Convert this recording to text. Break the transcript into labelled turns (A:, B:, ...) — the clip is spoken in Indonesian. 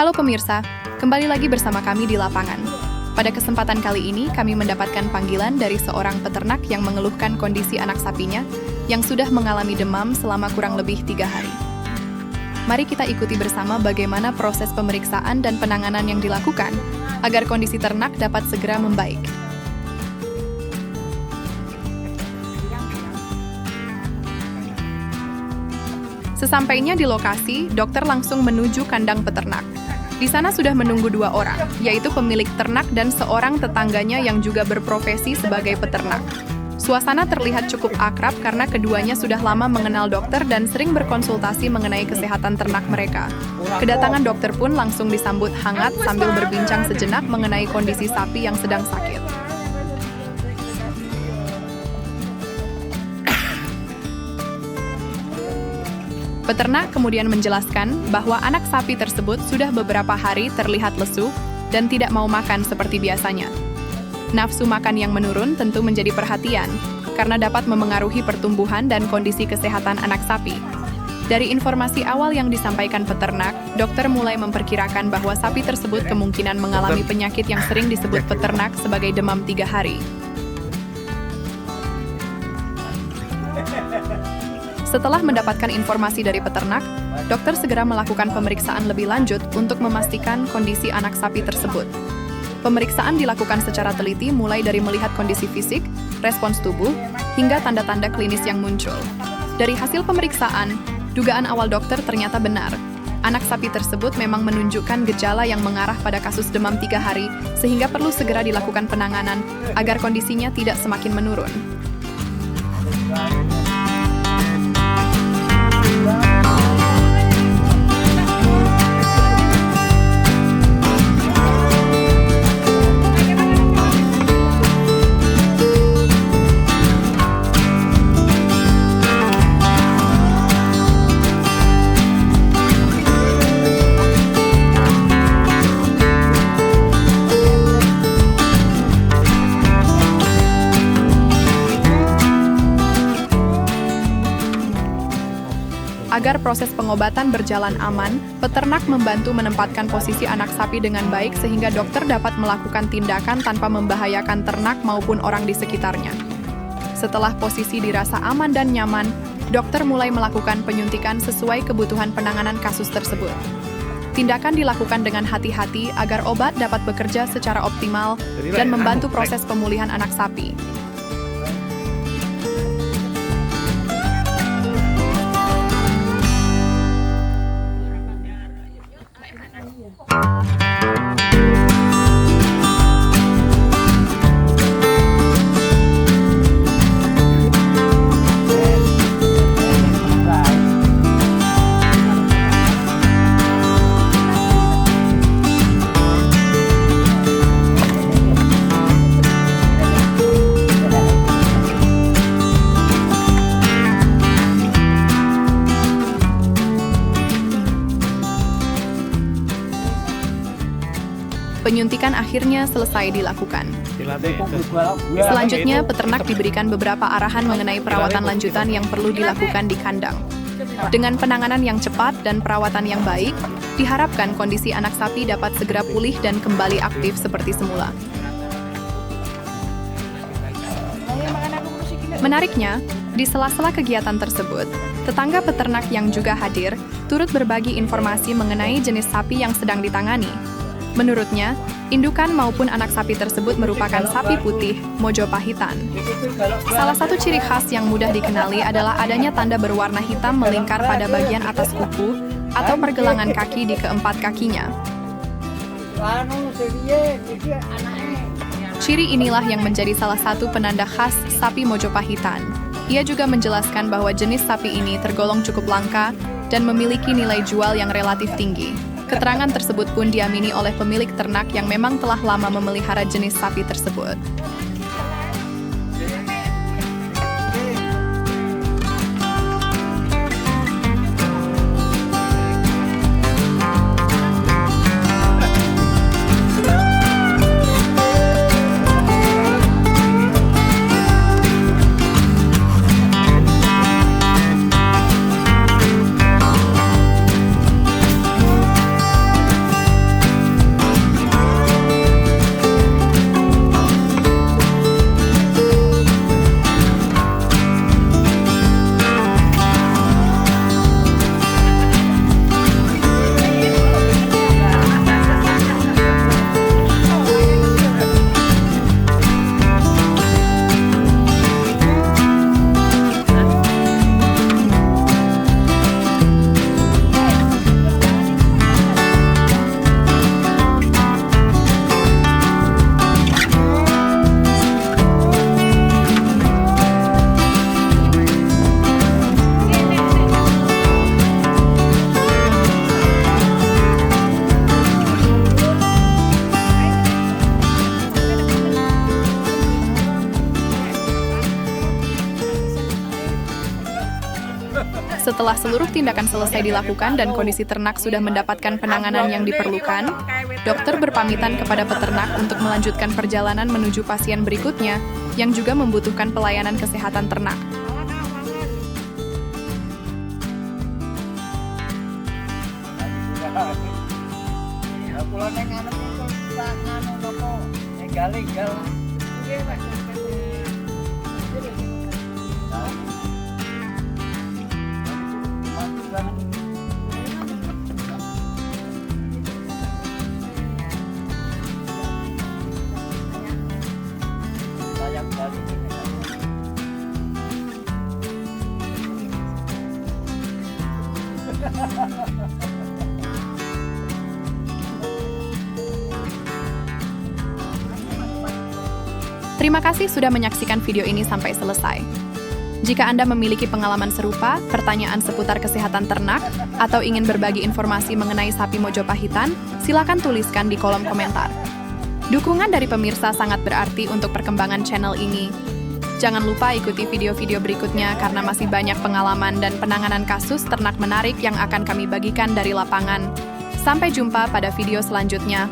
A: Halo pemirsa, kembali lagi bersama kami di lapangan. Pada kesempatan kali ini, kami mendapatkan panggilan dari seorang peternak yang mengeluhkan kondisi anak sapinya yang sudah mengalami demam selama kurang lebih 3 hari. Mari kita ikuti bersama bagaimana proses pemeriksaan dan penanganan yang dilakukan agar kondisi ternak dapat segera membaik. Sesampainya di lokasi, dokter langsung menuju kandang peternak. Di sana sudah menunggu 2 orang, yaitu pemilik ternak dan seorang tetangganya yang juga berprofesi sebagai peternak. Suasana terlihat cukup akrab karena keduanya sudah lama mengenal dokter dan sering berkonsultasi mengenai kesehatan ternak mereka. Kedatangan dokter pun langsung disambut hangat sambil berbincang sejenak mengenai kondisi sapi yang sedang sakit. Peternak kemudian menjelaskan bahwa anak sapi tersebut sudah beberapa hari terlihat lesu dan tidak mau makan seperti biasanya. Nafsu makan yang menurun tentu menjadi perhatian, karena dapat memengaruhi pertumbuhan dan kondisi kesehatan anak sapi. Dari informasi awal yang disampaikan peternak, dokter mulai memperkirakan bahwa sapi tersebut kemungkinan mengalami penyakit yang sering disebut peternak sebagai demam 3 hari. Setelah mendapatkan informasi dari peternak, dokter segera melakukan pemeriksaan lebih lanjut untuk memastikan kondisi anak sapi tersebut. Pemeriksaan dilakukan secara teliti mulai dari melihat kondisi fisik, respons tubuh, hingga tanda-tanda klinis yang muncul. Dari hasil pemeriksaan, dugaan awal dokter ternyata benar. Anak sapi tersebut memang menunjukkan gejala yang mengarah pada kasus demam 3 hari, sehingga perlu segera dilakukan penanganan agar kondisinya tidak semakin menurun. Agar proses pengobatan berjalan aman, peternak membantu menempatkan posisi anak sapi dengan baik sehingga dokter dapat melakukan tindakan tanpa membahayakan ternak maupun orang di sekitarnya. Setelah posisi dirasa aman dan nyaman, dokter mulai melakukan penyuntikan sesuai kebutuhan penanganan kasus tersebut. Tindakan dilakukan dengan hati-hati agar obat dapat bekerja secara optimal dan membantu proses pemulihan anak sapi. Penyuntikan akhirnya selesai dilakukan. Selanjutnya, peternak diberikan beberapa arahan mengenai perawatan lanjutan yang perlu dilakukan di kandang. Dengan penanganan yang cepat dan perawatan yang baik, diharapkan kondisi anak sapi dapat segera pulih dan kembali aktif seperti semula. Menariknya, di sela-sela kegiatan tersebut, tetangga peternak yang juga hadir turut berbagi informasi mengenai jenis sapi yang sedang ditangani. Menurutnya, indukan maupun anak sapi tersebut merupakan sapi putih Mojopahitan. Salah satu ciri khas yang mudah dikenali adalah adanya tanda berwarna hitam melingkar pada bagian atas kuku atau pergelangan kaki di keempat kakinya. Ciri inilah yang menjadi salah satu penanda khas sapi Mojopahitan. Ia juga menjelaskan bahwa jenis sapi ini tergolong cukup langka dan memiliki nilai jual yang relatif tinggi. Keterangan tersebut pun diamini oleh pemilik ternak yang memang telah lama memelihara jenis sapi tersebut. Setelah seluruh tindakan selesai dilakukan dan kondisi ternak sudah mendapatkan penanganan yang diperlukan, dokter berpamitan kepada peternak untuk melanjutkan perjalanan menuju pasien berikutnya yang juga membutuhkan pelayanan kesehatan ternak. Terima kasih sudah menyaksikan video ini sampai selesai. Jika Anda memiliki pengalaman serupa, pertanyaan seputar kesehatan ternak, atau ingin berbagi informasi mengenai sapi Mojopahitan, silakan tuliskan di kolom komentar. Dukungan dari pemirsa sangat berarti untuk perkembangan channel ini. Jangan lupa ikuti video-video berikutnya karena masih banyak pengalaman dan penanganan kasus ternak menarik yang akan kami bagikan dari lapangan. Sampai jumpa pada video selanjutnya.